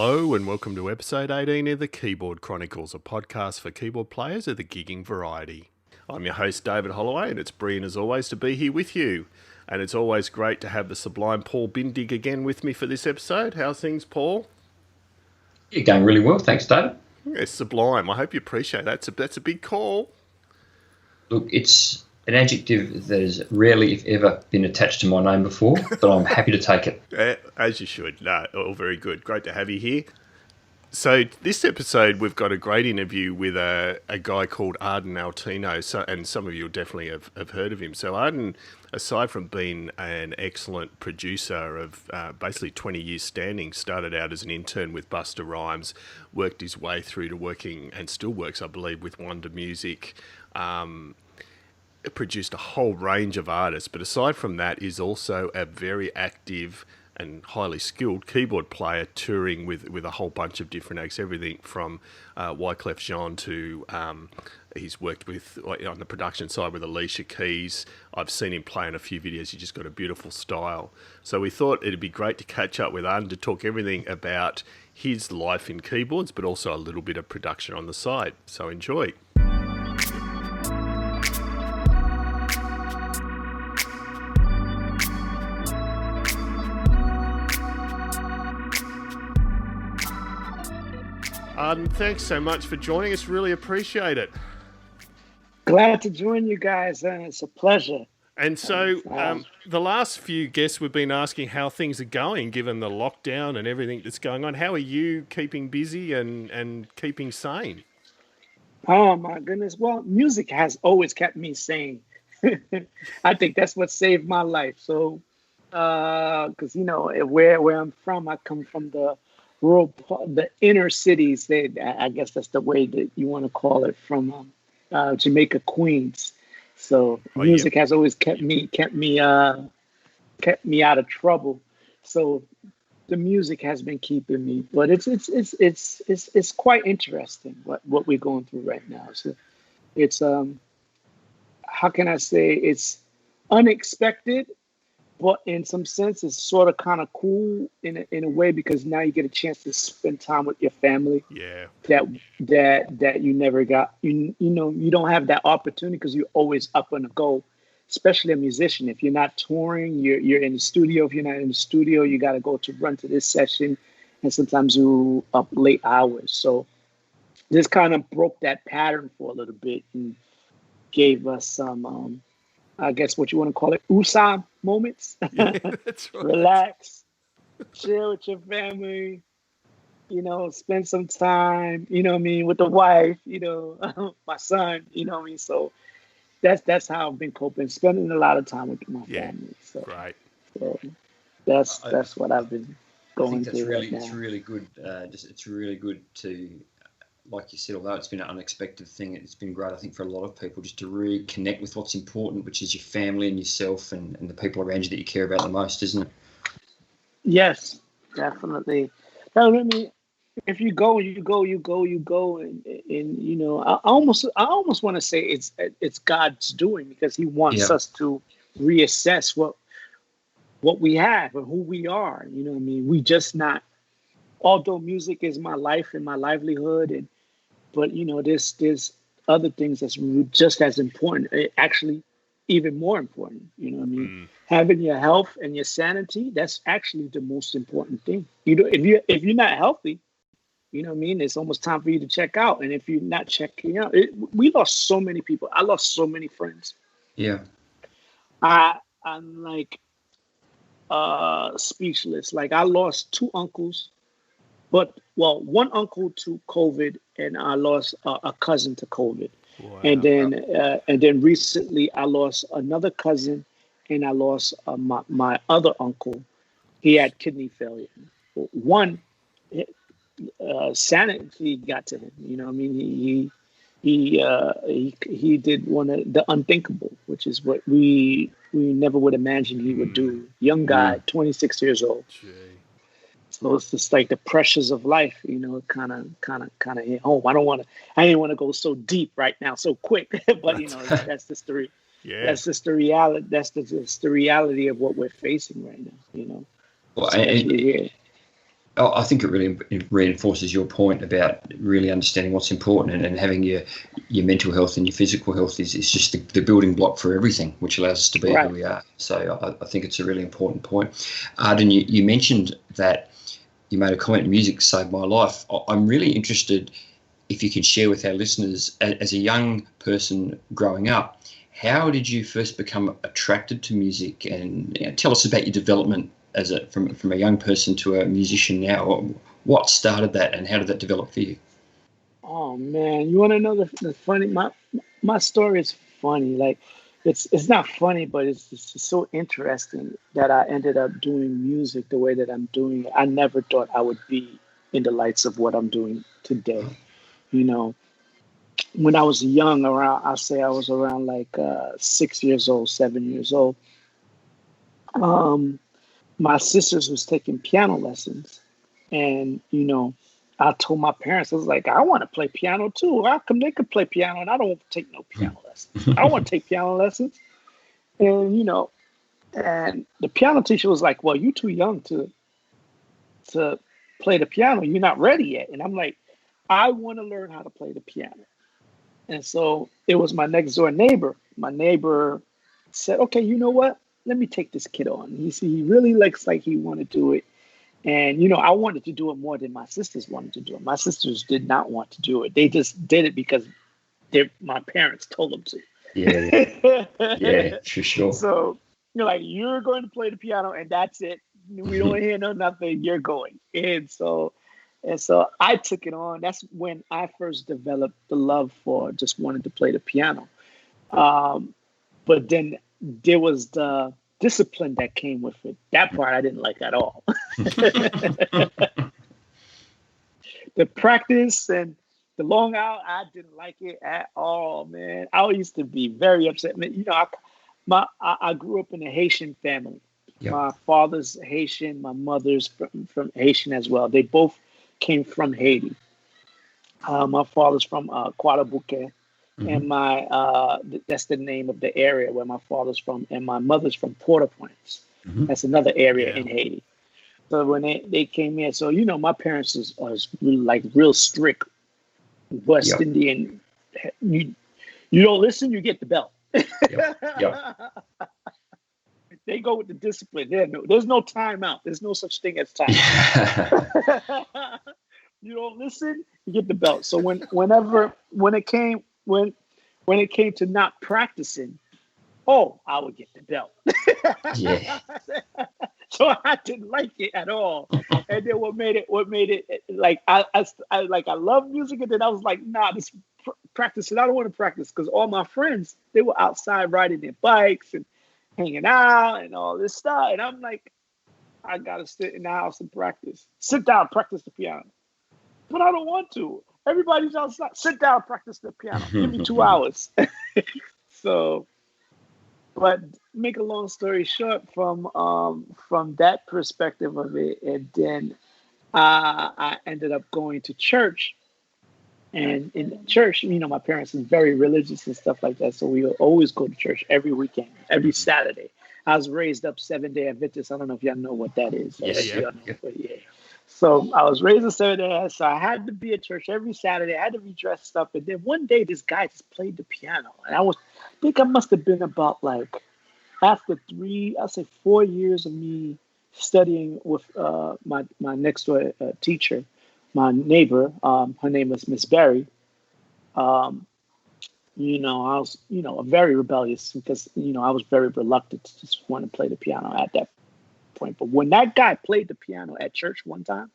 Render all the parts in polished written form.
Hello and welcome to episode 18 of the Keyboard Chronicles, a podcast for keyboard players of the gigging variety. I'm your host David Holloway and it's brilliant as always to be here with you. And it's always great to have the sublime Paul Bindig again with me for this episode. How's things, Paul? You're going really well, thanks, David. Yes, sublime. I hope you appreciate that. That's a big call. Look, it's an adjective that has rarely, if ever, been attached to my name before, but I'm happy to take it. As you should. No, all very good. Great to have you here. So this episode, we've got a great interview with a guy called Arden Altino, and some of you definitely have heard of him. So Arden, aside from being an excellent producer of basically 20 years standing, started out as an intern with Busta Rhymes, worked his way through to working, and still works, I believe, with Wonda Music, produced a whole range of artists, but aside from that is also a very active and highly skilled keyboard player touring with a whole bunch of different acts, everything from Wyclef Jean to he's worked with on the production side with Alicia Keys. I've seen him play in a few videos. He's just got a beautiful style. So we thought it'd be great to catch up with Arden to talk everything about his life in keyboards, but also a little bit of production on the side. So enjoy. Arden, thanks so much for joining us. Really appreciate it. Glad to join you guys, and it's a pleasure. And so the last few guests we've been asking how things are going, given the lockdown and everything that's going on. How are you keeping busy and keeping sane? Oh, my goodness. Well, music has always kept me sane. I think that's what saved my life. So, because, you know, where I'm from, I come from the the inner cities. I guess that's the way that you want to call it, from Jamaica, Queens. So music has always kept me out of trouble. So the music has been keeping me, but it's quite interesting what we're going through right now. So it's how can I say, it's unexpected, but in some sense, it's sort of kind of cool in a way, because now you get a chance to spend time with your family. Yeah. That you never got. You know, you don't have that opportunity because you're always up on the go. Especially a musician, if you're not touring, you're in the studio. If you're not in the studio, you got to go to run to this session, and sometimes you up late hours. So this kind of broke that pattern for a little bit and gave us some. I guess what you want to call it, USA moments. Yeah, that's right. Relax, chill with your family, you know, spend some time, you know what I mean, with the wife, you know, my son, you know what I mean. So that's how I've been coping, spending a lot of time with my family. So, right. So that's what I've been going through right now. It's really good. It's really good to, like you said, although it's been an unexpected thing, it's been great, I think, for a lot of people just to reconnect with what's important, which is your family and yourself and the people around you that you care about the most, isn't it? Yes, definitely. Now, I mean, if you go, and you know, I almost want to say it's God's doing, because He wants us to reassess what we have and who we are. You know what I mean? We just not. Although music is my life and my livelihood, but you know, there's other things that's just as important, actually even more important. You know what I mean? Having your health and your sanity, that's actually the most important thing. You know, if you're not healthy, you know what I mean, it's almost time for you to check out. And if you're not checking out, we lost so many people. I lost so many friends. Yeah. I'm like speechless. Like, I lost two uncles. But, well, one uncle to COVID, and I lost a cousin to COVID. Wow. And then recently I lost another cousin, and I lost my other uncle. He had kidney failure. One, sanity got to him. You know what I mean? He did one of the unthinkable, which is what we never would imagine he would do. Young guy, 26 years old. Gee. So it's just like the pressures of life, you know, kind of hit home. I didn't want to go so deep right now, so quick, but you know, that's just the that's just the reality. That's just the reality of what we're facing right now, you know. Well, I think it really reinforces your point about really understanding what's important, and having your mental health and your physical health is just the building block for everything, which allows us to be who we are. So I think it's a really important point. Arden, you mentioned that you made a comment, music saved my life. I'm really interested if you can share with our listeners, as a young person growing up, how did you first become attracted to music? And tell us about your development from a young person to a musician now. What started that, and how did that develop for you? Oh man, you want to know the funny? My story is funny. Like, it's not funny, but it's just so interesting that I ended up doing music the way that I'm doing it. I never thought I would be in the lights of what I'm doing today. You know, when I was young, I was around like 6 years old, 7 years old. My sisters was taking piano lessons, and I told my parents, I was like, I want to play piano too. How come they could play piano and I don't take no piano lessons? I want to take piano lessons. And and the piano teacher was like, well, you're too young to play the piano. You're not ready yet. And I'm like, I want to learn how to play the piano. And so it was my next door neighbor. My neighbor said, okay, you know what? Let me take this kid on. He really looks like he want to do it. And, I wanted to do it more than my sisters wanted to do it. My sisters did not want to do it. They just did it because my parents told them to. Yeah, for sure. So, you're going to play the piano and that's it. We don't hear nothing. You're going. And so I took it on. That's when I first developed the love for just wanting to play the piano. But then there was the discipline that came with it. That part I didn't like at all. The practice and the long hour, I didn't like it at all, man. I used to be very upset. I grew up in a Haitian family. Yep. My father's Haitian, my mother's from Haitian as well. They both came from Haiti. My father's from Quadabuque. And that's the name of the area where my father's from, and my mother's from Port-au-Prince. That's another area in Haiti. So when they came here, so my parents was like real strict West Indian. You don't listen, you get the belt. They go with the discipline. There's no timeout. There's no such thing as time. You don't listen, you get the belt. So when it came to not practicing, I would get the belt. So I didn't like it at all. And then what made it like I love music, and then I was like, nah, this practicing. I don't want to practice because all my friends, they were outside riding their bikes and hanging out and all this stuff. And I'm like, I gotta sit in the house and practice. Sit down, practice the piano. But I don't want to. Everybody's outside. Sit down, practice the piano. Give me 2 hours. So, but make a long story short, from that perspective of it, and then I ended up going to church. And in church, my parents are very religious and stuff like that. So we would always go to church every weekend, every Saturday. I was raised up Seventh-day Adventist. I don't know if y'all know what that is. Yeah. So I was raised in Seventh-day, so I had to be at church every Saturday. I had to be dressed up. And then one day, this guy just played the piano. And I think I must have been about like, after 4 years of me studying with my next door teacher, my neighbor, her name was Miss Berry. I was, very rebellious because, I was very reluctant to just want to play the piano at that point. But when that guy played the piano at church one time,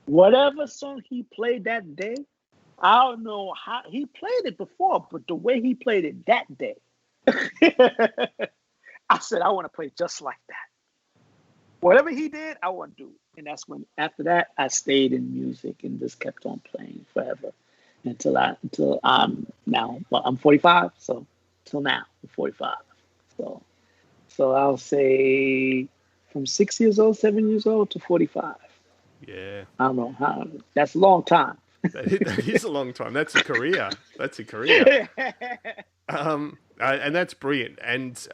whatever song he played that day, I don't know how he played it before, but the way he played it that day, I said, I want to play just like that. Whatever he did, I want to do. And that's when, after that, I stayed in music and just kept on playing forever until I'm now. Well, I'm 45, so till now, I'm 45. So I'll say from 6 years old, 7 years old to 45. Yeah. I don't know how. That's a long time. That is a long time. That's a career. And that's brilliant. And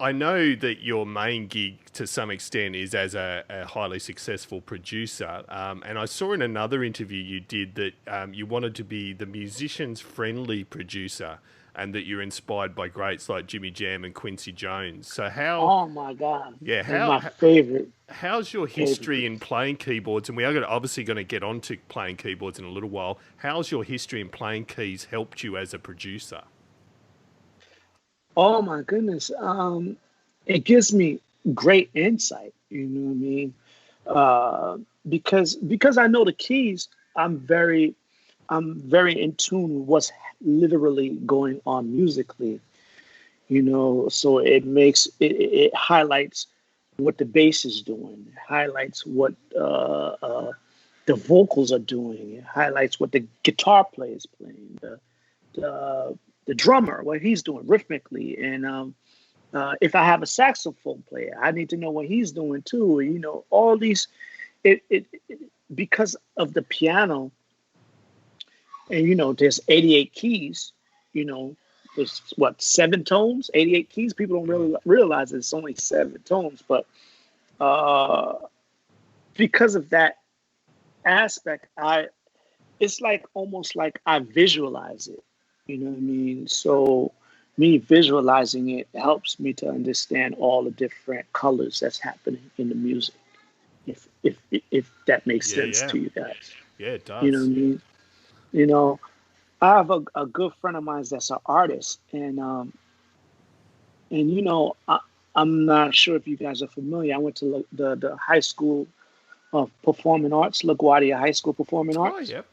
I know that your main gig to some extent is as a highly successful producer, and I saw in another interview you did that you wanted to be the musician's friendly producer, and that you're inspired by greats like Jimmy Jam and Quincy Jones. So how? Oh my God! Yeah, They're my favorite. How's your history in playing keyboards? And we are obviously going to get on to playing keyboards in a little while. How's your history in playing keys helped you as a producer? Oh my goodness. It gives me great insight, you know what I mean? Because I know the keys, I'm very in tune with what's literally going on musically, you know, so it highlights what the bass is doing, it highlights what the vocals are doing, it highlights what the guitar player is playing, the drummer, what he's doing rhythmically. And if I have a saxophone player, I need to know what he's doing too. You know, all these, because of the piano, and you know, there's 88 keys, you know, there's what, 7 tones, 88 keys. People don't really realize it's only 7 tones, but because of that aspect, it's like almost like I visualize it. You know what I mean? So me visualizing it helps me to understand all the different colors that's happening in the music. If that makes sense to you guys. Yeah, it does. You know what I mean? You know, I have a good friend of mine that's an artist, and you know, I'm not sure if you guys are familiar. I went to the high school of performing arts, LaGuardia High School Performing Arts. Oh, yep.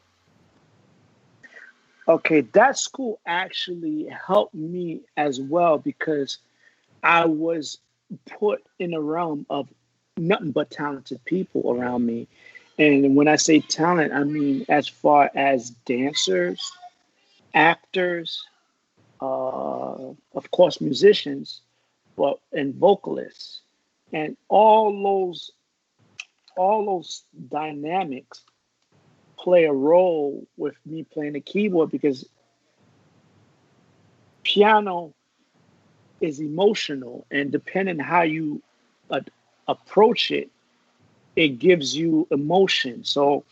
Okay, that school actually helped me as well because I was put in a realm of nothing but talented people around me. And when I say talent, I mean as far as dancers, actors, of course, musicians, and vocalists. And all those dynamics play a role with me playing the keyboard, because piano is emotional, and depending how you approach it, it gives you emotion. So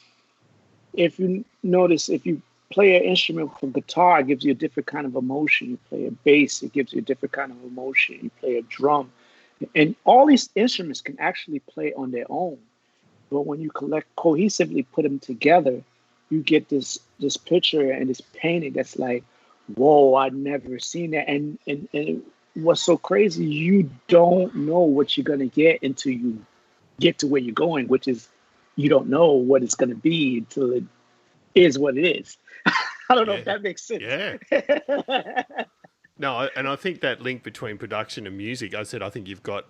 if you notice, if you play an instrument for guitar, it gives you a different kind of emotion. You play a bass, it gives you a different kind of emotion. You play a drum, and all these instruments can actually play on their own. But when you cohesively put them together, you get this picture and this painting that's like, whoa, I've never seen that. And what's so crazy, you don't know what you're going to get until you get to where you're going, which is you don't know what it's going to be until it is what it is. I don't know if that makes sense. Yeah. No, and I think that link between production and music, I think you've got,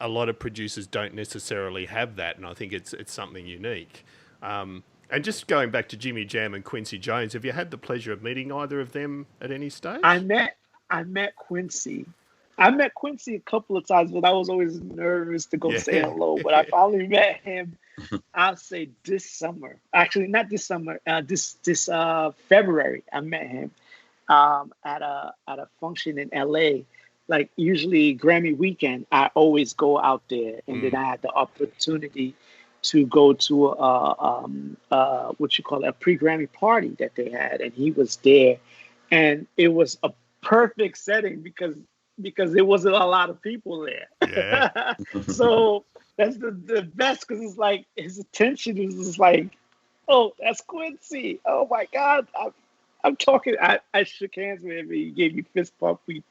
a lot of producers don't necessarily have that, and I think it's something unique. And just going back to Jimmy Jam and Quincy Jones, have you had the pleasure of meeting either of them at any stage? I met Quincy. I met Quincy a couple of times, but I was always nervous to go say hello. But I finally met him, I'll say this summer. Actually, not this summer. This February, I met him at a function in LA. Like usually Grammy weekend, I always go out there, and then I had the opportunity to go to a pre-Grammy party that they had, and he was there, and it was a perfect setting because there wasn't a lot of people there. Yeah. So that's the best, because it's like his attention is just like, oh, that's Quincy. Oh my God, I'm talking. I shook hands with him. He gave me fist bump. We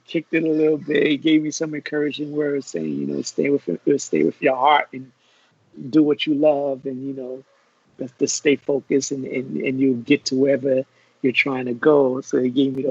kicked it a little bit. He gave me some encouraging words saying, stay with your heart and do what you love, and to stay focused, and you'll get to wherever you're trying to go. So he gave me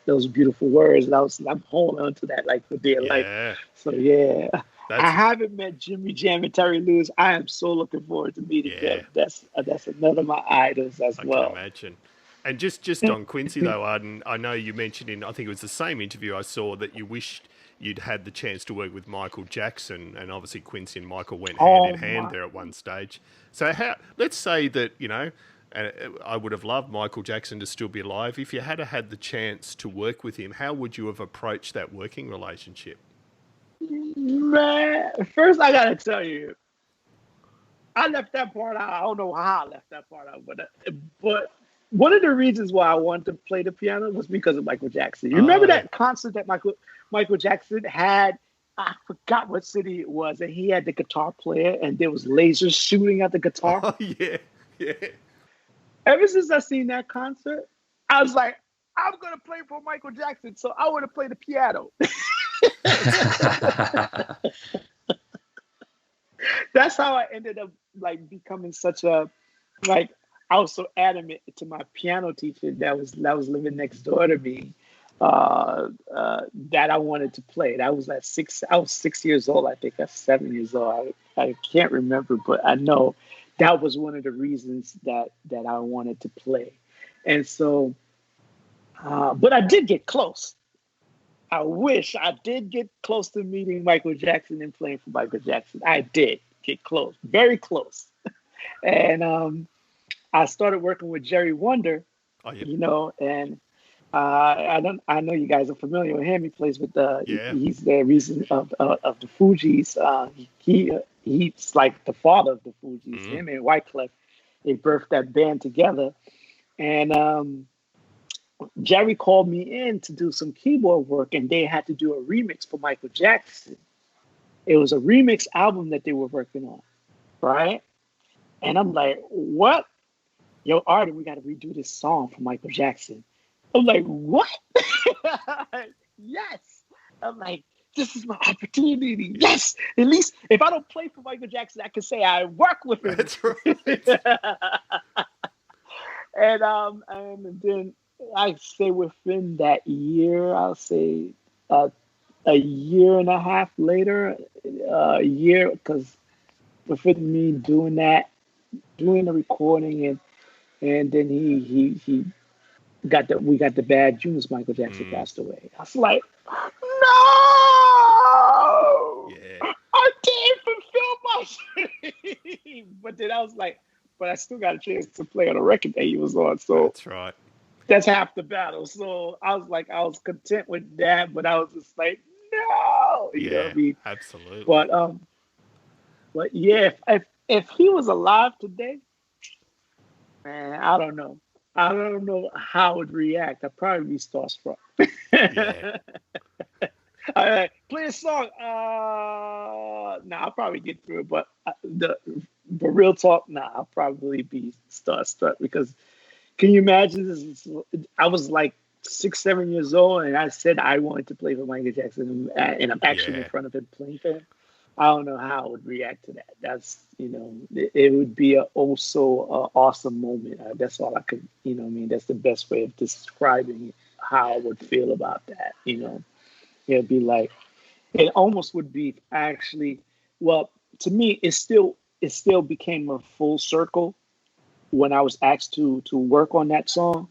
those beautiful words, and I'm holding on to that like for dear life. So yeah. I haven't met Jimmy Jam and Terry Lewis. I am so looking forward to meeting them. That's another of my idols as well. I can imagine. And just on Quincy though, Arden, I know you mentioned I think it was the same interview I saw, that you wished you'd had the chance to work with Michael Jackson, and obviously Quincy and Michael went hand in hand there at one stage. So let's say that, And I would have loved Michael Jackson to still be alive. If you had the chance to work with him, how would you have approached that working relationship? Man, first I gotta tell you, I left that part out. I don't know how I left that part out, but one of the reasons why I wanted to play the piano was because of Michael Jackson. You remember that concert that Michael Jackson had? I forgot what city it was, and he had the guitar player, and there was lasers shooting at the guitar. Oh yeah, yeah. Ever since I seen that concert, I was like, I'm gonna play for Michael Jackson, so I want to play the piano. That's how I ended up like becoming such a like. I was so adamant to my piano teacher that was living next door to me that I wanted to play. That was at 6. I was 6 years old. I think that's 7 years old. I can't remember, but I know that was one of the reasons that I wanted to play. And so, but I did get close. I wish I did get close to meeting Michael Jackson and playing for Michael Jackson. I did get close, very close. And I started working with Jerry Wonder, you know, and I know you guys are familiar with him. He plays with he's the reason of the Fugees. He's like the father of the Fugees. Mm-hmm. Him and Wyclef, they birthed that band together. And Jerry called me in to do some keyboard work, and they had to do a remix for Michael Jackson. It was a remix album that they were working on, right? And I'm like, what? Yo, Arden, we got to redo this song for Michael Jackson. I'm like, what? Yes. I'm like, this is my opportunity. Yes. At least if I don't play for Michael Jackson, I can say I work with him. That's right. And then I say within that year, I'll say a year and a half later, because within me doing the recording and then we got the bad news. Michael Jackson passed away. I was like, no, I didn't fulfill my dream. But then I was like, but I still got a chance to play on a record that he was on. So that's right. That's half the battle. So I was like, I was content with that, but I was just like, no, you know what I mean? Absolutely. But yeah, if he was alive today, man, I don't know. I don't know how I would react. I'd probably be starstruck. Yeah. All right, play a song. I'll probably get through it, but real talk, I'll probably be starstruck because can you imagine this? I was like 6, 7 years old, and I said I wanted to play for Michael Jackson, and I'm actually in front of him playing for him. I don't know how I would react to that. That's, it would be also awesome moment. That's all I could, that's the best way of describing how I would feel about that, It'd be like, it almost would be actually, well, to me, it still became a full circle when I was asked to work on that song.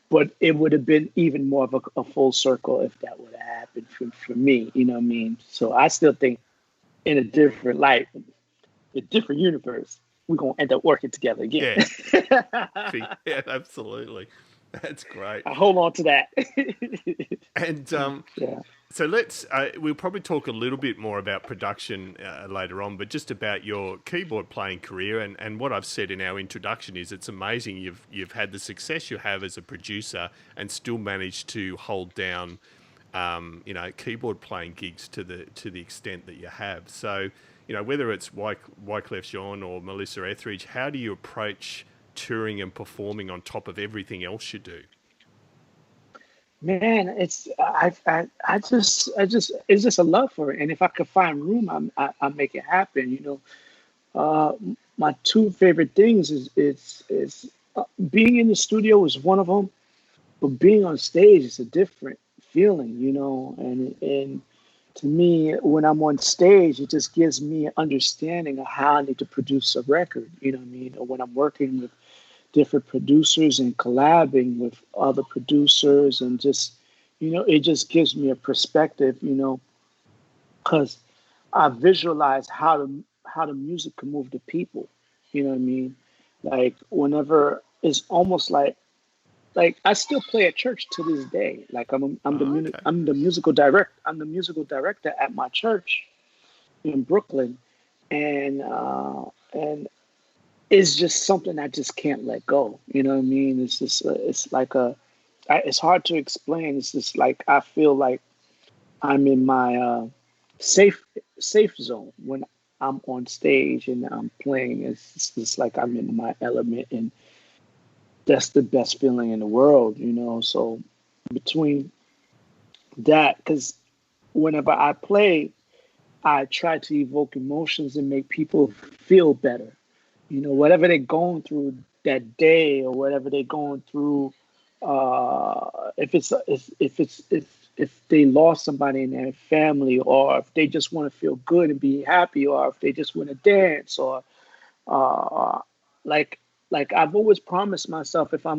But it would have been even more of a full circle if that would have happened for me, you know what I mean? So I still think in a different life, a different universe, we're going to end up working together again. Yeah, absolutely. That's great. I hold on to that. And so we'll probably talk a little bit more about production later on, but just about your keyboard playing career. And what I've said in our introduction is it's amazing you've had the success you have as a producer and still managed to hold down, keyboard playing gigs to the extent that you have. So, whether it's Wyclef Jean or Melissa Etheridge, how do you approach touring and performing on top of everything else you do? Man, it's just a love for it, and if I could find room, I make it happen. My two favorite things is being in the studio is one of them, but being on stage is a different feeling, and to me, when I'm on stage, it just gives me an understanding of how I need to produce a record. You know what I mean? Or when I'm working with different producers and collabing with other producers, and just, it just gives me a perspective, because I visualize how the music can move the people. You know what I mean? Like whenever it's almost like I still play at church to this day. Like Oh, okay. I'm the musical director at my church in Brooklyn, and it's just something I just can't let go. You know what I mean? It's just it's like it's hard to explain. It's just like I feel like I'm in my safe safe zone when I'm on stage and I'm playing. It's just like I'm in my element, and that's the best feeling in the world, you know. So between that, because whenever I play, I try to evoke emotions and make people feel better. You know, whatever they're going through that day or whatever they're going through, if they lost somebody in their family, or if they just want to feel good and be happy, or if they just want to dance, or uh, like like I've always promised myself, if I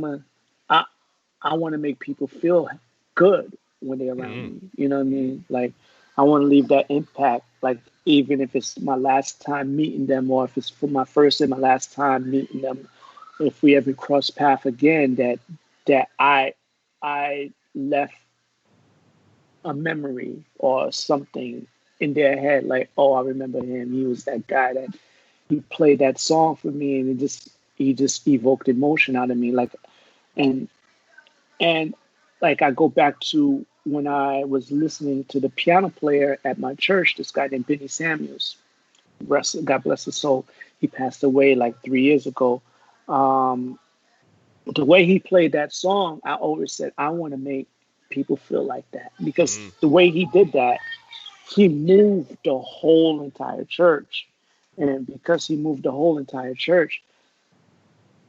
I want to make people feel good when they're around Mm. me. You know what I mean? Like I want to leave that impact. Like even if it's my last time meeting them, or if it's for my first and my last time meeting them, if we ever cross path again, that I left a memory or something in their head. Like, oh, I remember him. He was that guy that he played that song for me, and he just evoked emotion out of me. Like and and like I go back to when I was listening to the piano player at my church, this guy named Benny Samuels. God bless his soul. He passed away like 3 years ago. Um, the way he played that song, I always said, I want to make people feel like that. Because Mm. the way he did that, he moved the whole entire church. And because he moved the whole entire church,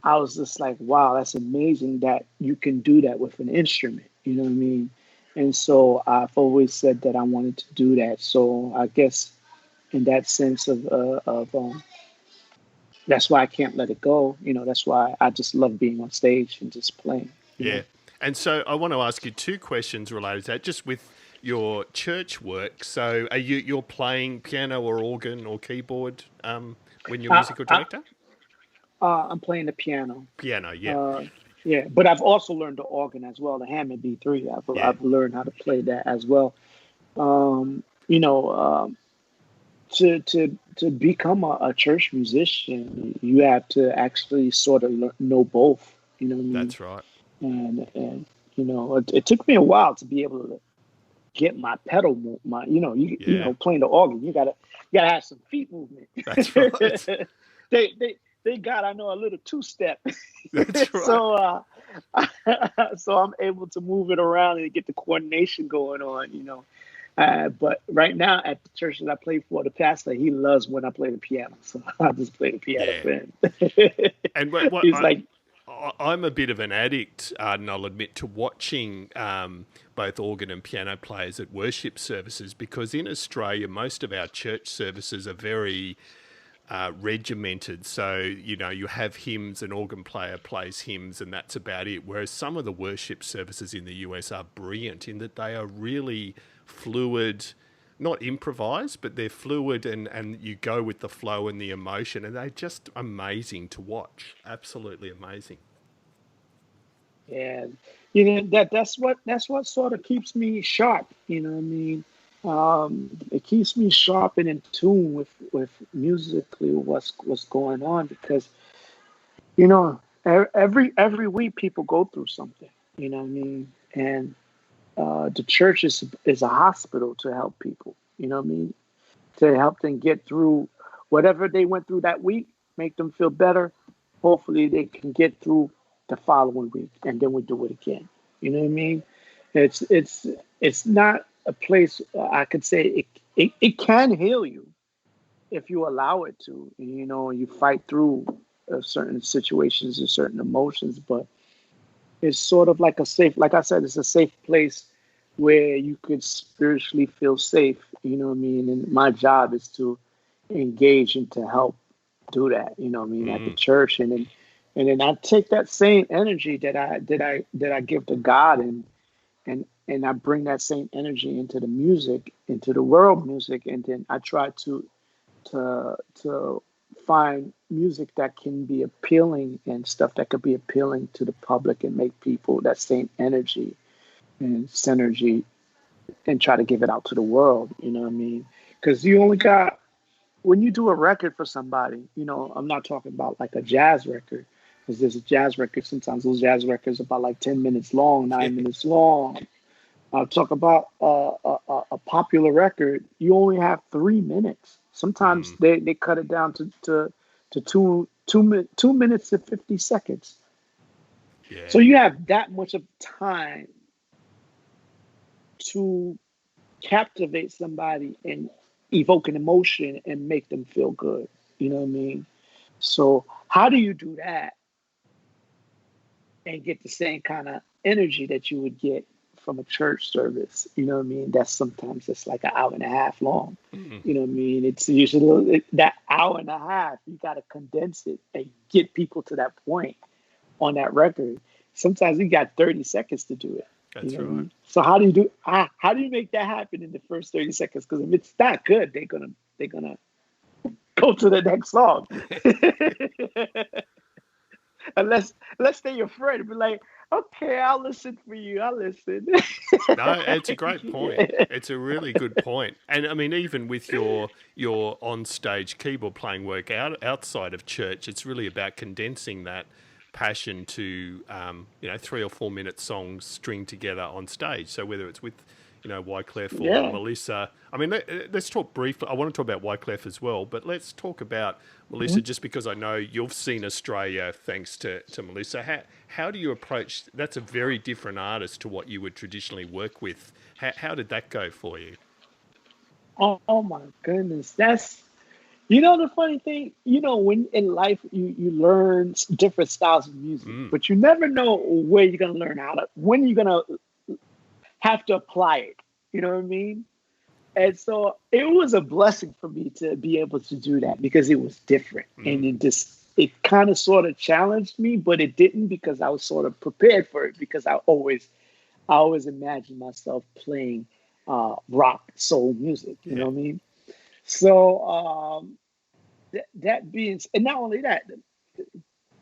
I was just like, wow, that's amazing that you can do that with an instrument. You know what I mean? And so I've always said that I wanted to do that. So I guess in that sense of that's why I can't let it go. You know, that's why I just love being on stage and just playing. You Yeah. know. And so I want to ask you two questions related to that, just with your church work. So you're playing piano or organ or keyboard when you're I, musical I director? I'm playing the piano. Piano, yeah. Uh, yeah, but I've also learned the organ as well, the Hammond B3. Yeah. I've learned how to play that as well. You know, to become a church musician, you have to actually sort of know both. You know what I mean? That's right. And you know, it took me a while to be able to get my pedal my you Yeah. know playing the organ, you gotta have some feet movement. That's right. They got I know a little two step, That's right. so so I'm able to move it around and get the coordination going on. But right now at the church that I play for, the pastor, he loves when I play the piano, so I just play the piano Yeah. for him. And what He's like, I'm a bit of an addict, and I'll admit, to watching both organ and piano players at worship services, because in Australia, most of our church services are very regimented. So, you have hymns, an organ player plays hymns, and that's about it. Whereas some of the worship services in the US are brilliant in that they are really fluid, not improvised, but they're fluid, and you go with the flow and the emotion, and they're just amazing to watch. Absolutely amazing. yeah, that's what sort of keeps me sharp. You know what I mean? It keeps me sharp and in tune with musically what's going on, because every week people go through something. You know what I mean? And the church is a hospital to help people. You know what I mean? To help them get through whatever they went through that week, make them feel better. Hopefully, they can get through the following week, and then we do it again. You know what I mean? It's not a place I could say it can heal you if you allow it to. You fight through certain situations and certain emotions, but it's sort of like a safe, like I said, it's a safe place where you could spiritually feel safe. You know what I mean? And my job is to engage and to help do that. You know what I mean? At the Mm. church, and then I take that same energy that I give to God, and I bring that same energy into the music, into the world music, and then I try to find music that can be appealing and stuff that could be appealing to the public and make people that same energy and synergy and try to give it out to the world. You know what I mean? Because you only got, when you do a record for somebody, you know, I'm not talking about like a jazz record, because there's a jazz record. Sometimes those jazz records are about like 10 minutes long, 9 minutes long. I'll talk about a popular record. You only have 3 minutes. Sometimes they cut it down to two minutes and 50 seconds. Yeah. So you have that much of time to captivate somebody and evoke an emotion and make them feel good. You know what I mean? So how do you do that and get the same kind of energy that you would get from a church service? You know what I mean? That's sometimes it's like an hour and a half long. You know what I mean? It's usually that hour and a half, you got to condense it and get people to that point on that record. Sometimes you got 30 seconds to do it. That's you know right. What I mean? So how do you make that happen in the first 30 seconds? Because if it's not good, they're gonna go to the next song. unless they're your friend and be like, okay, I'll listen for you. I'll listen. No, it's a great point. It's a really good point. And I mean, even with your on-stage keyboard playing work outside of church, it's really about condensing that passion to 3 or 4 minute songs stringed together on stage. So whether it's with Wyclef or Melissa, I mean, let's talk briefly. I want to talk about Wyclef as well, but let's talk about Melissa, just because I know you've seen Australia thanks to Melissa. How do you approach? That's a very different artist to what you would traditionally work with. How did that go for you? Oh my goodness, that's. The funny thing, when in life you learn different styles of music, but you never know where you're going to learn when you're going to have to apply it. You know what I mean? And so it was a blessing for me to be able to do that because it was different. And it kind of sort of challenged me, but it didn't because I was sort of prepared for it because I always imagined myself playing rock soul music. You know what I mean? So, that being, and not only that, it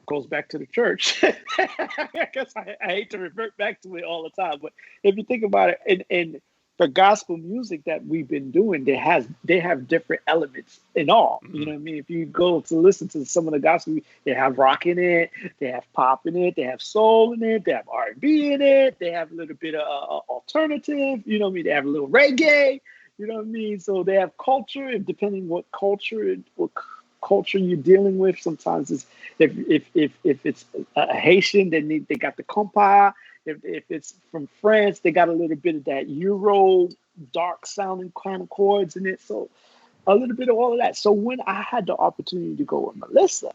goes back to the church. I guess I hate to revert back to it all the time, but if you think about it, in the gospel music that we've been doing, they have different elements in all. You know what I mean? If you go to listen to some of the gospel, they have rock in it, they have pop in it, they have soul in it, they have R&B in it, they have a little bit of alternative. You know what I mean? They have a little reggae. You know what I mean? So they have culture, depending what culture you're dealing with. Sometimes it's if it's a Haitian, then they got the compas. If it's from France, they got a little bit of that Euro dark sounding kind of chords in it. So a little bit of all of that. So when I had the opportunity to go with Melissa,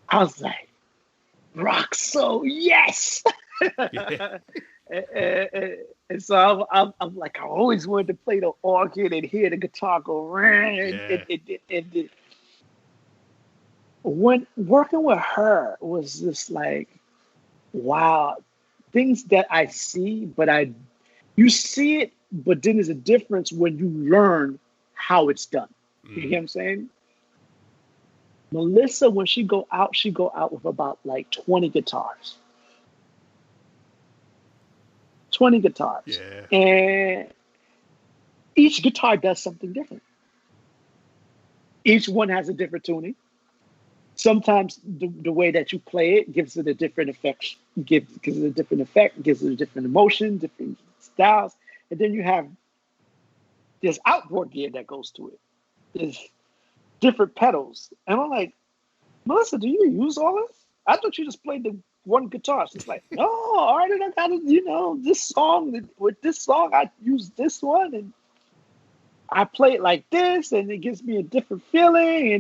I was like, rock soul, yes. And so I'm like, I always wanted to play the organ and hear the guitar go. And when working with her was just like, wow, things that I see, but you see it, but then there's a difference when you learn how it's done. You hear what I'm saying? Melissa, when she go out with about like 20 guitars. 20 guitars. Yeah. And each guitar does something different. Each one has a different tuning. Sometimes the way that you play it gives it a different effect, gives it a different effect, gives it a different emotion, different styles. And then you have this outboard gear that goes to it. There's different pedals. And I'm like, Melissa, do you use all this? I thought you just played the one guitar. She's like, no, Arden, I got this song. With this song, I use this one, and I play it like this, and it gives me a different feeling.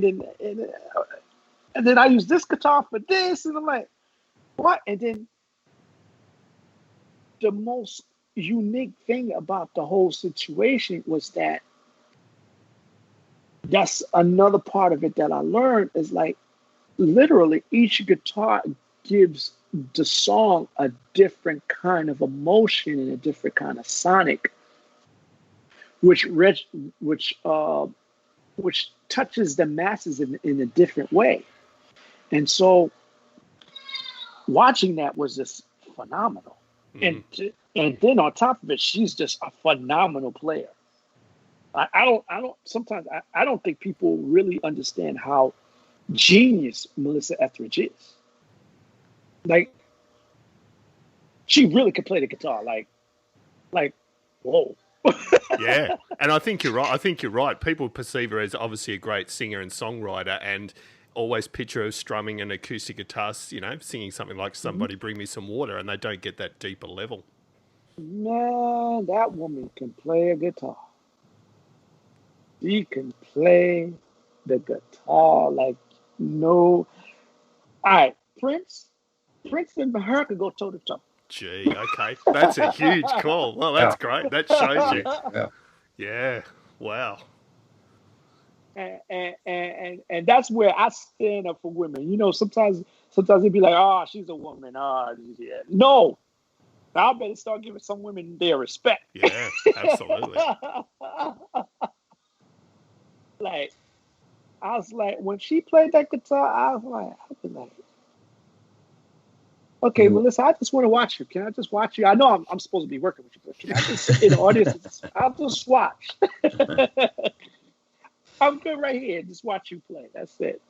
And then I use this guitar for this, and I'm like, what? And then the most unique thing about the whole situation was that's another part of it that I learned is like, literally each guitar gives the song a different kind of emotion and a different kind of sonic, which touches the masses in a different way. And so watching that was just phenomenal. And then on top of it, she's just a phenomenal player. I don't think people really understand how genius Melissa Etheridge is. Like, she really could play the guitar. Like, whoa. Yeah, and I think you're right. People perceive her as obviously a great singer and songwriter, and always picture her strumming an acoustic guitar, singing something like "Somebody Bring Me Some Water," and they don't get that deeper level. Man, that woman can play a guitar. She can play the guitar like no. All right, Prince and her could go toe to toe. Gee, okay, that's a huge call. Well, that's great. That shows you. Yeah. Wow. And that's where I stand up for women. Sometimes it'd be like, oh, she's a woman. Oh, yeah. No, I better start giving some women their respect. Yeah, absolutely. Like, I was like, when she played that guitar, I was like, okay, Melissa, I just want to watch you. Can I just watch you? I know I'm supposed to be working with you, but can I just sit in the audience? I'll just watch. I'm good right here. Just watch you play. That's it.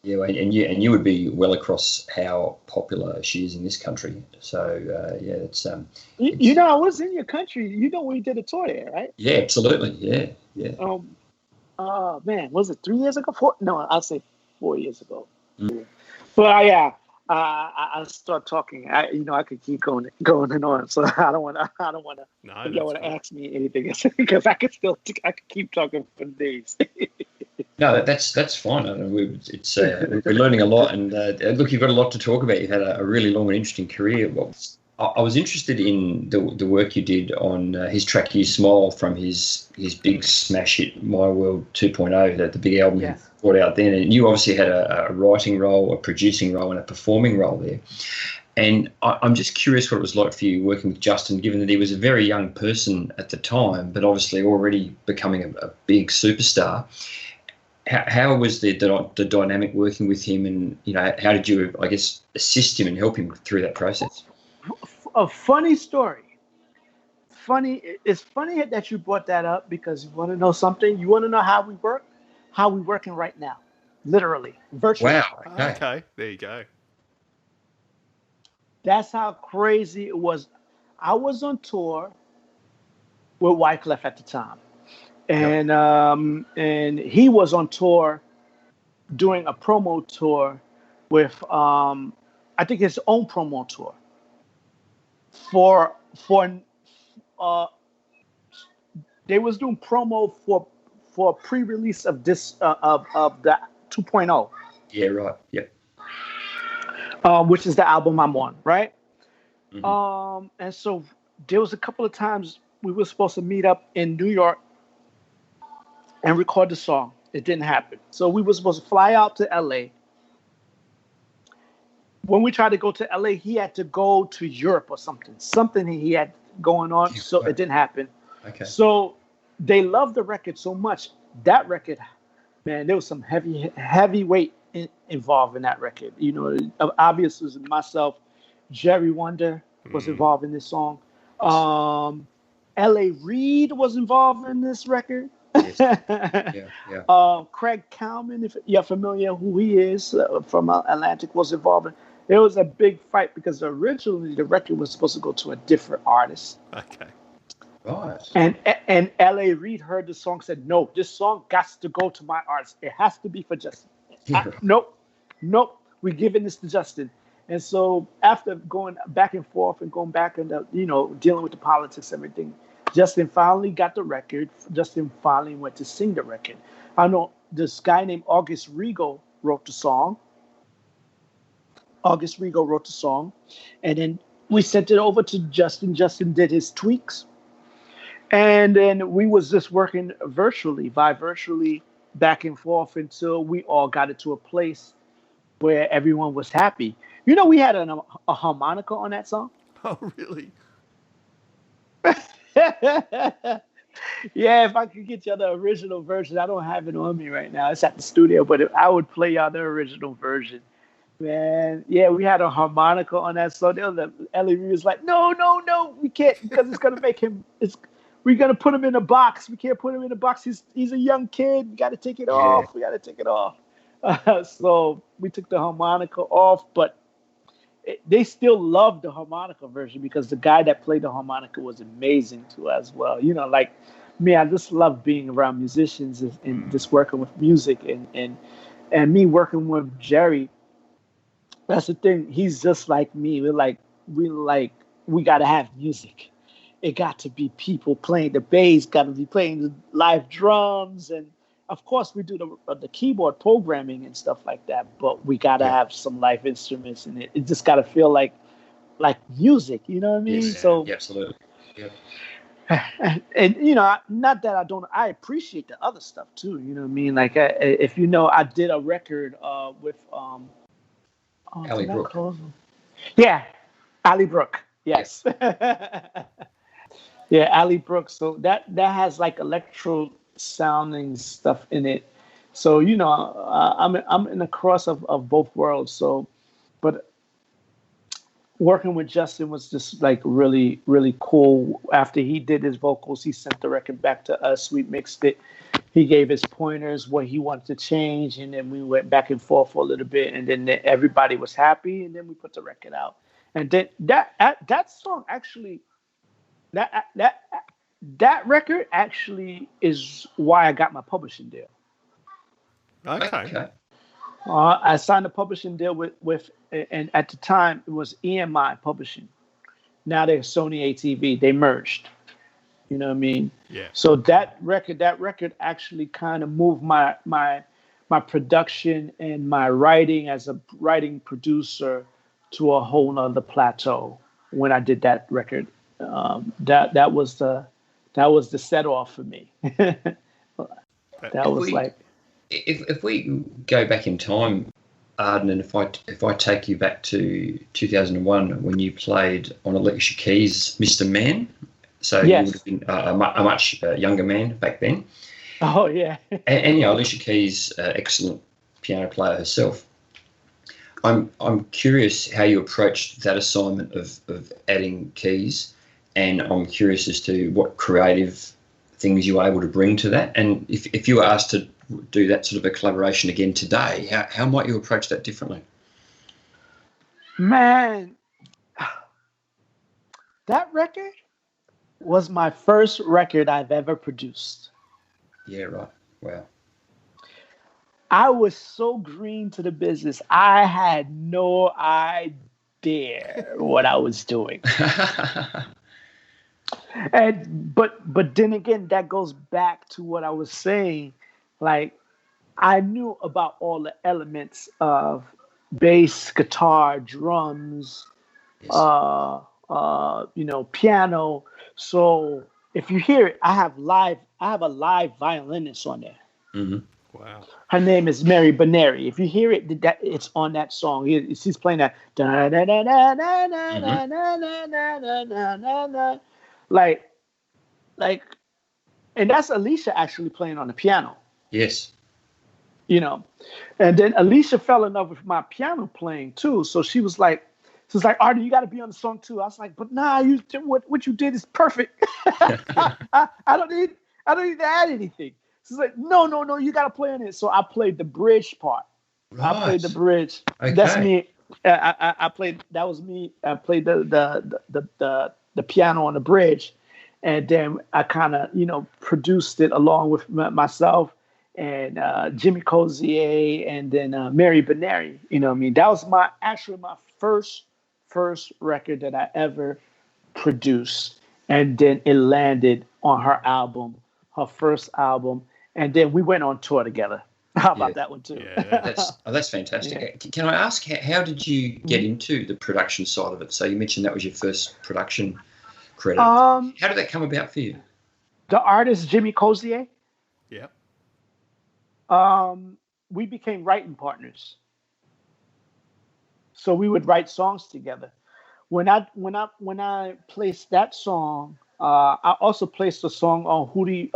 Yeah, and you would be well across how popular she is in this country. So yeah, it's I was in your country. We did a tour there, right? Yeah, absolutely. Yeah. Oh man, was it 3 years ago? I'll say 4 years ago. But yeah. I start talking. I could keep going and on. So I don't want to. No, you don't want to ask me anything because I could keep talking for days. No, that's fine. We're learning a lot, and look, you've got a lot to talk about. You've had a really long and interesting career. Well, I was interested in the work you did on his track "You Smile" from his big smash hit "My World 2.0," the big album he brought out then. And you obviously had a writing role, a producing role, and a performing role there. And I'm just curious what it was like for you working with Justin, given that he was a very young person at the time, but obviously already becoming a big superstar. How was the dynamic working with him, and how did you, I guess, assist him and help him through that process? A funny story. It's funny that you brought that up because you want to know something. You want to know how we work? How we working right now, literally, virtually. Wow. Okay, there you go. That's how crazy it was. I was on tour with Wyclef at the time, and he was on tour doing a promo tour with I think his own promo tour for they was doing promo for pre-release of this of the 2.0. Yeah, right. Yeah. Which is the album I'm on, right? Mm-hmm. And so there was a couple of times we were supposed to meet up in New York and record the song. It didn't happen. So we were supposed to fly out to LA. When we tried to go to LA, he had to go to Europe or something. Something he had going on, so it didn't happen. Okay. So they loved the record so much. That record, man, there was some heavy weight involved in that record. Obviously myself, Jerry Wonda was involved in this song. L.A. Reid was involved in this record. Yes. Yeah. Craig Cowman, if you're familiar who he is from Atlantic, was involved in. It was a big fight because originally the record was supposed to go to a different artist. Okay. Right. And L.A. Reid heard the song, said, "No, this song got to go to my artist. It has to be for Justin." Nope, we're giving this to Justin. And so after going back and forth and going back and dealing with the politics and everything, Justin finally got the record. Justin finally went to sing the record. I know this guy named August Rigo wrote the song. And then we sent it over to Justin. Justin did his tweaks. And then we was just working virtually, back and forth until we all got it to a place where everyone was happy. We had a harmonica on that song. Oh, really? Yeah, if I could get you the original version, I don't have it on me right now. It's at the studio, but I would play y'all the original version. Man, yeah, we had a harmonica on that song. Ellie was like, no, we can't because it's gonna make him. We're gonna put him in a box. We can't put him in a box. He's a young kid. We got to take it off. We got to take it off. So we took the harmonica off, but they still loved the harmonica version because the guy that played the harmonica was amazing too as well. You know, like me, I just love being around musicians and just working with music and me working with Jerry. That's the thing. He's just like me. We got to have music. It got to be people playing the bass, got to be playing the live drums, and of course we do the keyboard programming and stuff like that. But we got to have some live instruments in it. It just got to feel like music. You know what I mean? Yes, so absolutely. Yeah. And you know, not that I appreciate the other stuff too. You know what I mean? Like if you know, I did a record with Ali Brooke. Yeah, Ali Brooke. Yes. Yeah, Ali Brooke. So that has like electro sounding stuff in it. So you know, I'm in the cross of both worlds. So, but working with Justin was just like really, really cool. After he did his vocals, he sent the record back to us. We mixed it. He gave his pointers, what he wanted to change, and then we went back and forth for a little bit, and then everybody was happy, and then we put the record out. And then that song actually, that record actually is why I got my publishing deal. Okay. I signed a publishing deal with, and at the time it was EMI Publishing. Now they're Sony ATV. They merged. You know what I mean? Yeah. So that record actually kind of moved my production and my writing as a writing producer to a whole nother plateau when I did that record. That was the set off for me. If we go back in time, Arden, and if I take you back to 2001 when you played on Alicia Keys' Mr. Man, so you would have been a much younger man back then. Oh yeah. and you know, Alicia Keys, excellent piano player herself. I'm curious how you approached that assignment of adding keys, and I'm curious as to what creative things you were able to bring to that. And if you were asked to do that sort of a collaboration again today, how might you approach that differently? Man, that record was my first record I've ever produced. Yeah, right. Wow. I was so green to the business. I had no idea what I was doing. But then again, that goes back to what I was saying. Like, I knew about all the elements of bass, guitar, drums, Yes. Piano. So if you hear it, I have a live violinist on there. Mm-hmm. Wow. Her name is Mary Benary. If you hear it, it's on that song. She's playing that. Like, and that's Alicia actually playing on the piano. Yes. You know, and then Alicia fell in love with my piano playing too. So she was like, Arden, you got to be on the song too. I was like, but nah, what you did is perfect. I don't need to add anything. She's like, no, you got to play on it. So I played the bridge part. Right. I played the bridge. Okay. That's me. I played. That was me. I played the piano on the bridge, and then I kind of produced it along with myself and Jimmy Cozier and then Mary Benary. You know what I mean? That was my first record that I ever produced, and then it landed on her album, her first album, and then we went on tour together. How about that one too? Yeah. That's fantastic. Yeah. Can I ask, how did you get into the production side of it? So you mentioned that was your first production credit. How did that come about for you? The artist Jimmy Cozier. Yeah. We became writing partners. So we would write songs together. When I placed that song I also placed a song on Hootie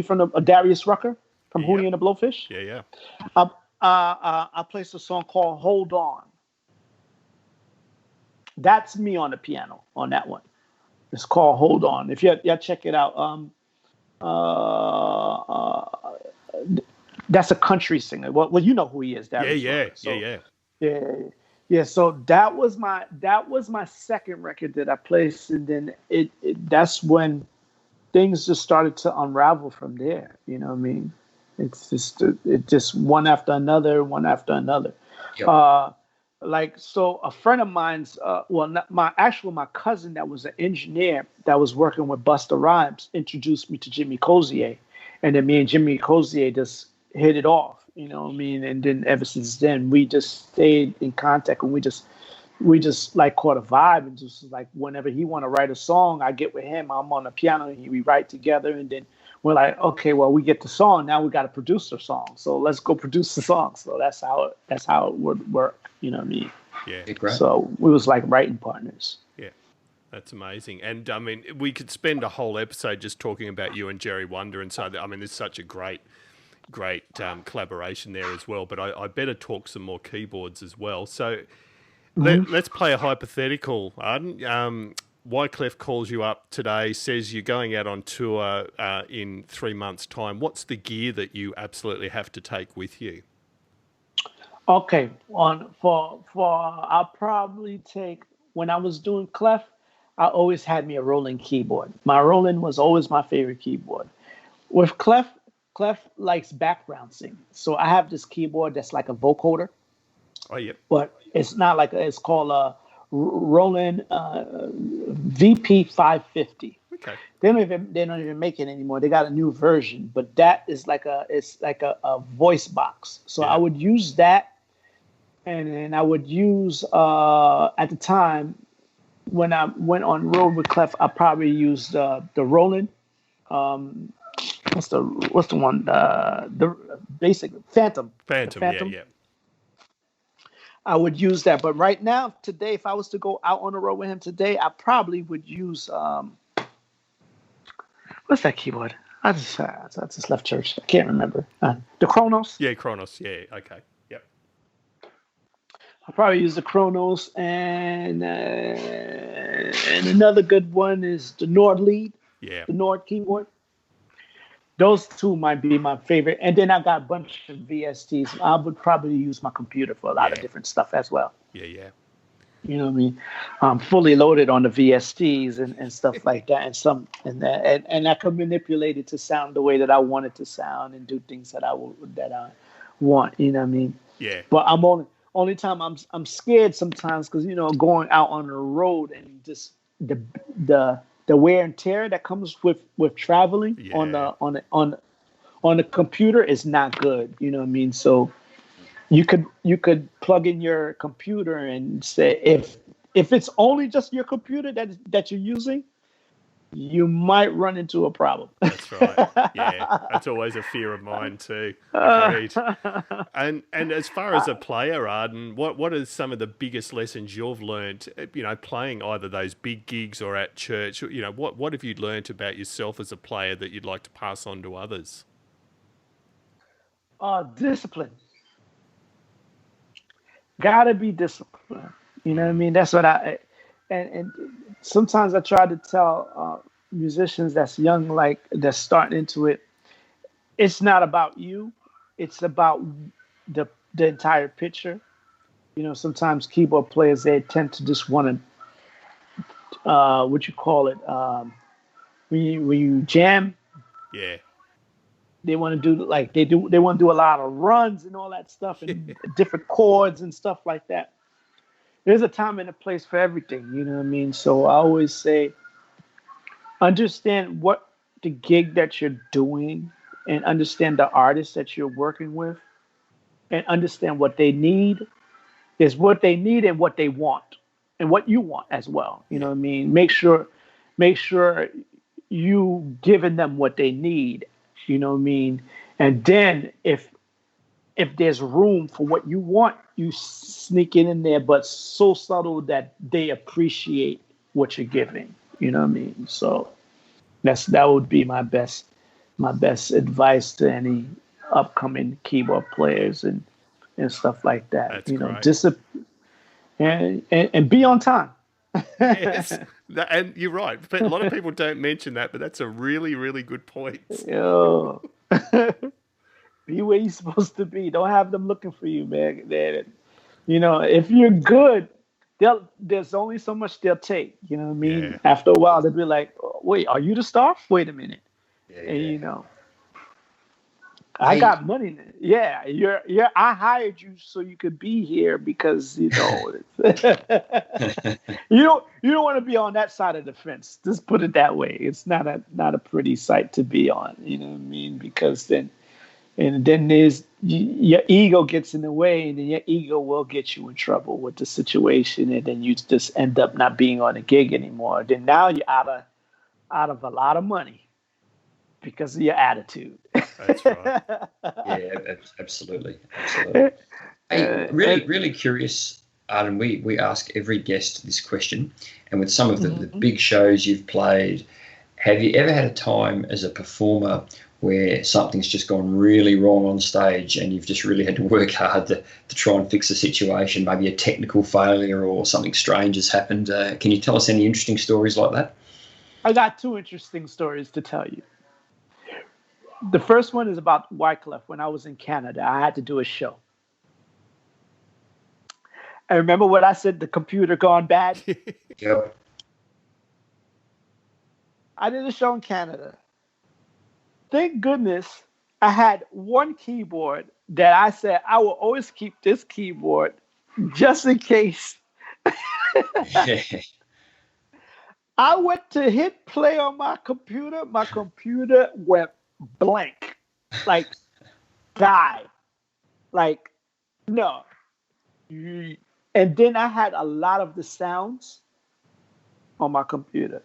from the Darius Rucker from Hootie and the Blowfish. Yeah. I placed a song called "Hold On." That's me on the piano on that one. It's called "Hold On." If you check it out, that's a country singer. Well, you know who he is. Darius Rucker. So, yeah. So that was my second record that I placed, and then that's when things just started to unravel from there. You know what I mean? It's just one after another. Yep. So a friend of mine's, my cousin that was an engineer that was working with Busta Rhymes introduced me to Jimmy Cozier, and then me and Jimmy Cozier just hit it off. You know what I mean? And then ever since then, we just stayed in contact, and we just like caught a vibe, and just like whenever he want to write a song, I get with him. I'm on the piano, and we write together, and then we're like, okay, well, we get the song. Now we got to produce the song, so let's go produce the song. So that's how it would work. You know what I mean? Yeah. So we was like writing partners. Yeah. That's amazing. And I mean, we could spend a whole episode just talking about you and Jerry Wonda, and so I mean, there's such a great collaboration there as well, but I better talk some more keyboards as well. So let's play a hypothetical, Arden. Wyclef calls you up today, says you're going out on tour in 3 months' time. What's the gear that you absolutely have to take with you? Okay, I'll probably take, when I was doing Clef, I always had me a Roland keyboard. My Roland was always my favorite keyboard. With Clef likes background singing. So I have this keyboard that's like a vocoder. Oh, yeah. But it's not like it's called a Roland VP-550. Okay. They don't even make it anymore. They got a new version, but that is like a voice box. So I would use that, and then I would use at the time when I went on road with Clef, I probably used the Roland. What's the one? The basic Phantom. Phantom. Yeah. I would use that, but right now, today, if I was to go out on the road with him today, I probably would use what's that keyboard? I just left church. I can't remember. The Kronos. Yeah, Kronos. Yeah. Okay. Yep. I'll probably use the Kronos, and another good one is the Nord lead. Yeah. The Nord keyboard. Those two might be my favorite. And then I got a bunch of VSTs. I would probably use my computer for a lot of different stuff as well. Yeah. You know what I mean? I'm fully loaded on the VSTs and stuff like that. And I could manipulate it to sound the way that I want it to sound and do things that I want. You know what I mean? Yeah. But I'm only time I'm scared sometimes because, you know, going out on the road and just the wear and tear that comes with traveling on the computer is not good. You know what I mean? So you could plug in your computer and say if it's only just your computer that you're using, you might run into a problem. That's right. Yeah, that's always a fear of mine too. Agreed. And as far as a player, Arden, what are some of the biggest lessons you've learned? You know, playing either those big gigs or at church. You know, what have you learned about yourself as a player that you'd like to pass on to others? Discipline. Gotta be disciplined. You know what I mean? That's what and sometimes I try to tell musicians that's young, like that's starting into it, it's not about you. It's about the entire picture. You know, sometimes keyboard players, they tend to just want to, when you jam. Yeah. They want to do they want to do a lot of runs and all that stuff and different chords and stuff like that. There's a time and a place for everything, you know what I mean? So I always say, understand what the gig that you're doing and understand the artist that you're working with and understand what they need. There's what they need and what they want and what you want as well. You know what I mean? Make sure you giving them what they need, you know what I mean? And then if there's room for what you want, you sneak it in there, but so subtle that they appreciate what you're giving. You know what I mean? So That would be my best advice to any upcoming keyboard players and stuff like that. That's You know, great. discipline and be on time. Yes, and you're right. But a lot of people don't mention that, but that's a really, really good point. Yo. Be where you're supposed to be. Don't have them looking for you, man. You know, if you're good, there's only so much they'll take. You know what I mean? Yeah. After a while, they'll be like, oh, "Wait, are you the star? Wait a minute." And you know, I got money. Yeah, I hired you so you could be here because you know you don't want to be on that side of the fence. Just put it that way. It's not a pretty sight to be on. You know what I mean? Because then there's your ego gets in the way, and then your ego will get you in trouble with the situation, and then you just end up not being on a gig anymore. Then now you're out of a lot of money because of your attitude. That's right. Yeah, absolutely. Hey, really curious, Arden. We ask every guest this question, and with some of the big shows you've played, have you ever had a time as a performer where something's just gone really wrong on stage and you've just really had to work hard to try and fix the situation, maybe a technical failure or something strange has happened? Can you tell us any interesting stories like that? I got two interesting stories to tell you. The first one is about Wyclef. When I was in Canada, I had to do a show. And remember what I said, the computer gone bad? Yep. I did a show in Canada. Thank goodness I had one keyboard that I said I will always keep this keyboard just in case. I went to hit play on my computer went blank, like died, like no. And then I had a lot of the sounds on my computer.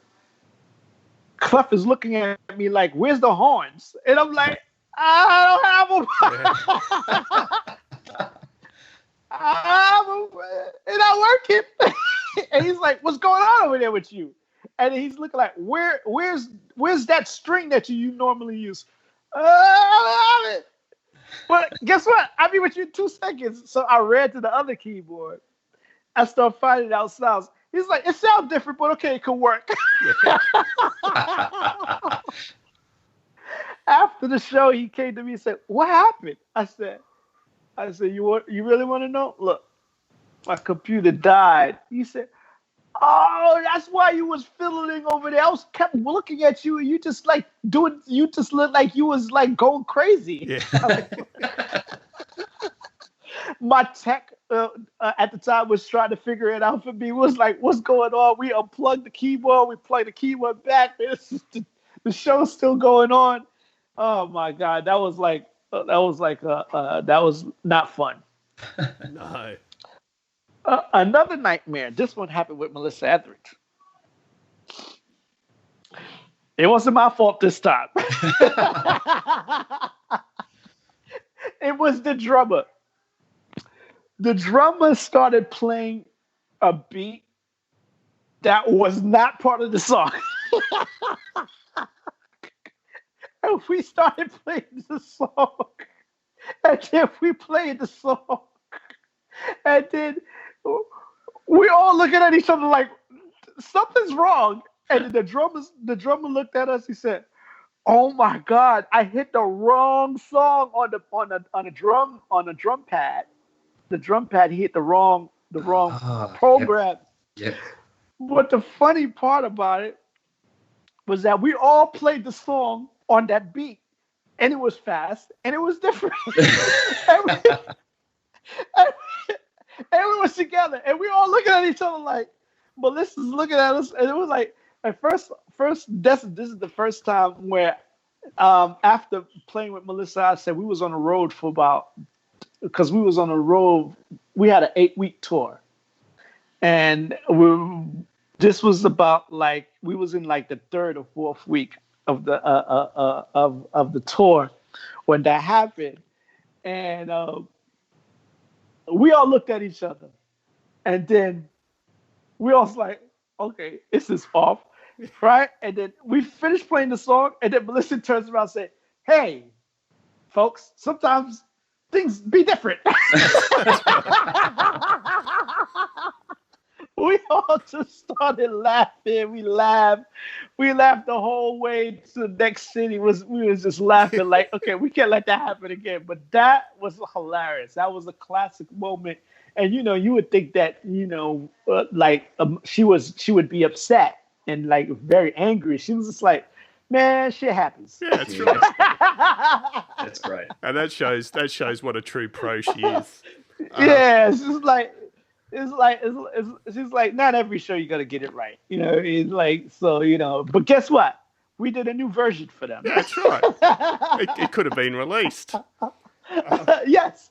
Clef is looking at me like, "Where's the horns?" And I'm like, "I don't have them." They're not working. And he's like, "What's going on over there with you?" And he's looking like, "Where's that string that you normally use?" But guess what? I'll be with you in 2 seconds. So I ran to the other keyboard. I started finding out sounds. He's like, "It sounds different, but okay, it could work." After the show, he came to me and said, "What happened?" I said, "You really want to know? Look, my computer died." He said, "Oh, that's why you was fiddling over there. I was kept looking at you, and you just looked like you was like going crazy." Yeah. My tech at the time was trying to figure it out for me. It was like, "What's going on?" We unplugged the keyboard, we plugged the keyboard back. The show's still going on. Oh my God, that was not fun. No. Another nightmare. This one happened with Melissa Etheridge. It wasn't my fault this time. It was the drummer. The drummer started playing a beat that was not part of the song. And we started playing the song. And then we played the song. And then we all looking at each other like, something's wrong. And then the drummer looked at us. He said, "Oh my God, I hit the wrong song on the drum pad. The drum pad, he hit the wrong program." Yep. But the funny part about it was that we all played the song on that beat, and it was fast and it was different. and we was together, and we all looking at each other like, Melissa's looking at us, and it was like, at first, this is the first time where, after playing with Melissa, I said we was on the road for because we was on the road, we had an 8-week tour, and this was about like, we was in like the 3rd or 4th week of the tour when that happened, and we all looked at each other, and then we all was like, "Okay, this is off." right? And then we finished playing the song, and then Melissa turns around and said, "Hey, folks, sometimes things be different." We all just started laughing. We laughed the whole way to the next city. We was just laughing like, okay, we can't let that happen again. But that was hilarious. That was a classic moment. And you would think that she would be upset and like very angry. She was just like, man, shit happens. Yeah, that's right. That's great. And that shows what a true pro she is. Yeah, it's just like. It's just like not every show you're gonna get it right, It's like so, but guess what? We did a new version for them. That's right. It could have been released. Yes.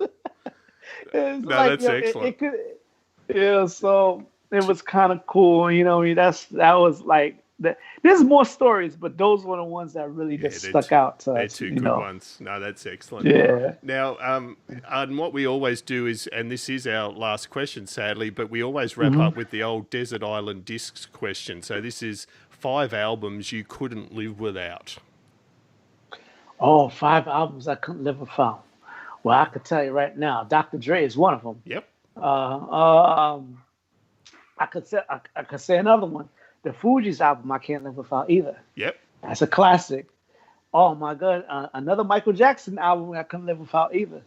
That's excellent. So it was kind of cool. That was like. There's more stories, but those were the ones that really just stuck out to us. They're two good ones. No, that's excellent. Yeah. Now, Arden, what we always do is, and this is our last question, sadly, but we always wrap up with the old Desert Island Discs question. So this is 5 albums you couldn't live without. Oh, 5 albums I couldn't live without. Well, I could tell you right now, Dr. Dre is one of them. Yep. I could say another one. The Fugees album I can't live without either. Yep. That's a classic. Oh my God, another Michael Jackson album I couldn't live without either.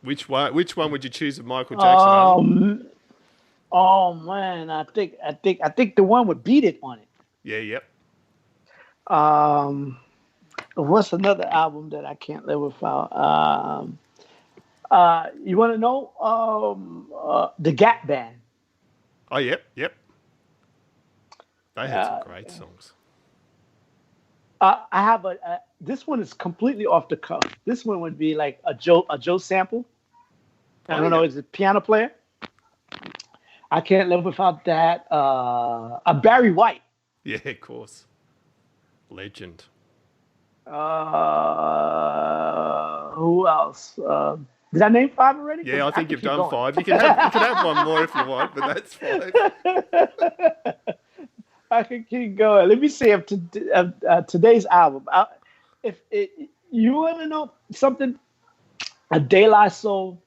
Which one would you choose of Michael Jackson album? Oh man, I think the one with Beat It on it. Yeah, yep. What's another album that I can't live without? You want to know? The Gap Band. Oh, yep. They had some great songs. I have this one is completely off the cuff. This one would be like a Joe sample. I don't know, is it piano player? I can't live without that. A Barry White. Yeah, of course. Legend. Who else? Did I name 5 already? Yeah, I think you've done 5. You can have one more if you want, but that's 5. I can keep going. Let me see if today's album. You want to know something? A De La Soul.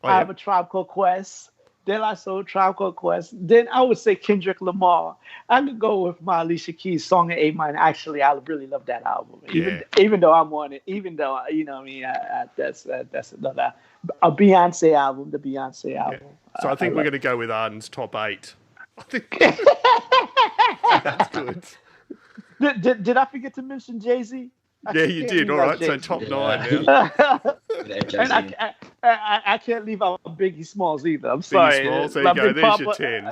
I have a Tribe Called Quest. De La Soul, Tribe Called Quest. Then I would say Kendrick Lamar. I could go with my Alicia Keys song in A minor. Actually, I really love that album. Even though I'm on it. Even though that's another a Beyonce album. The Beyonce album. Yeah. So I think we're going to go with Arden's top 8. I think that's good. Did I forget to mention Jay-Z? Yeah, you did. All right, so top 9 now. And I can't leave out Biggie Smalls either. I'm sorry. Biggie Smalls, there you go. There's your 10.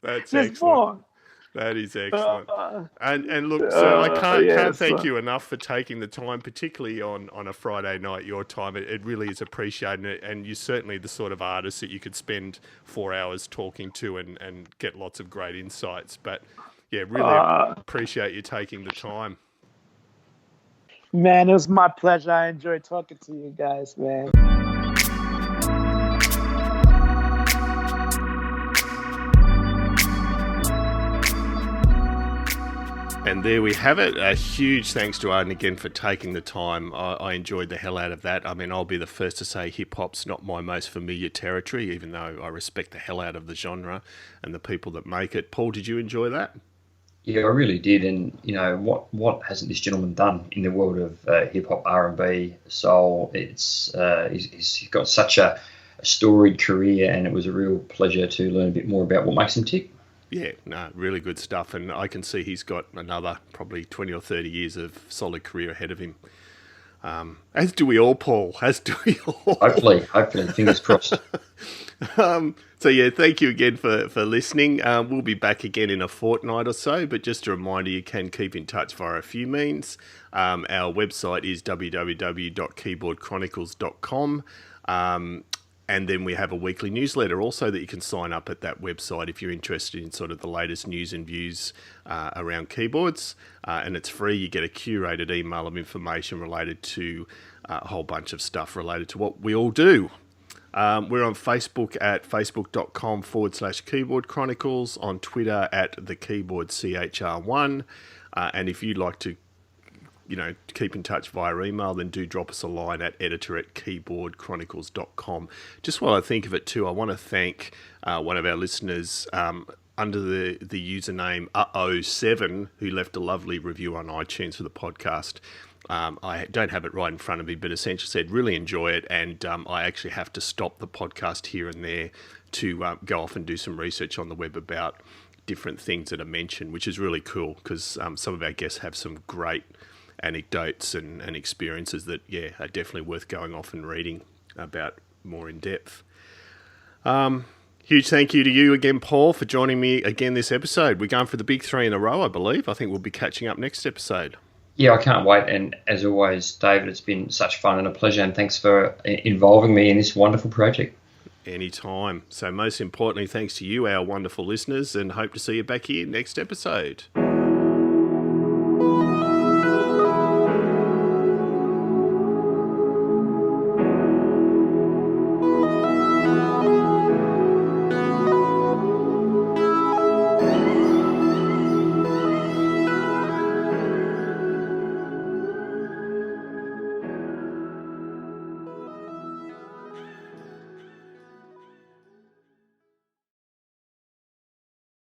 That's excellent. More. That is excellent. And look, so I can't thank you enough for taking the time, particularly on a Friday night, your time. It really is appreciated. And you're certainly the sort of artist that you could spend 4 hours talking to and get lots of great insights. But yeah, really appreciate you taking the time. Man, it was my pleasure. I enjoyed talking to you guys, man. And there we have it. A huge thanks to Arden again for taking the time. I enjoyed the hell out of that. I mean, I'll be the first to say hip-hop's not my most familiar territory, even though I respect the hell out of the genre and the people that make it. Paul, did you enjoy that? Yeah, I really did. And, what hasn't this gentleman done in the world of hip-hop, R&B, soul? He's got such a storied career, and it was a real pleasure to learn a bit more about what makes him tick. Yeah, no, really good stuff. And I can see he's got another probably 20 or 30 years of solid career ahead of him. As do we all, Paul. As do we all. Hopefully. Fingers crossed. So, yeah, thank you again for listening. We'll be back again in a fortnight or so. But just a reminder, you can keep in touch via a few means. Our website is www.keyboardchronicles.com. And then we have a weekly newsletter also that you can sign up at that website if you're interested in sort of the latest news and views around keyboards. And it's free. You get a curated email of information related to a whole bunch of stuff related to what we all do. We're on Facebook at facebook.com/Keyboard Chronicles, on Twitter at the Keyboard CHR1. And if you'd like to, keep in touch via email, then do drop us a line at editor@keyboardchronicles.com. Just while I think of it too, I want to thank one of our listeners under the username 7 who left a lovely review on iTunes for the podcast. I don't have it right in front of me, but essentially said, really enjoy it, and I actually have to stop the podcast here and there to go off and do some research on the web about different things that are mentioned, which is really cool because some of our guests have some great anecdotes and experiences that, are definitely worth going off and reading about more in depth. Huge thank you to you again, Paul, for joining me again this episode. We're going for the big 3 in a row, I believe. I think we'll be catching up next episode. Yeah, I can't wait. And as always, David, it's been such fun and a pleasure. And thanks for involving me in this wonderful project. Anytime. So most importantly, thanks to you, our wonderful listeners, and hope to see you back here next episode.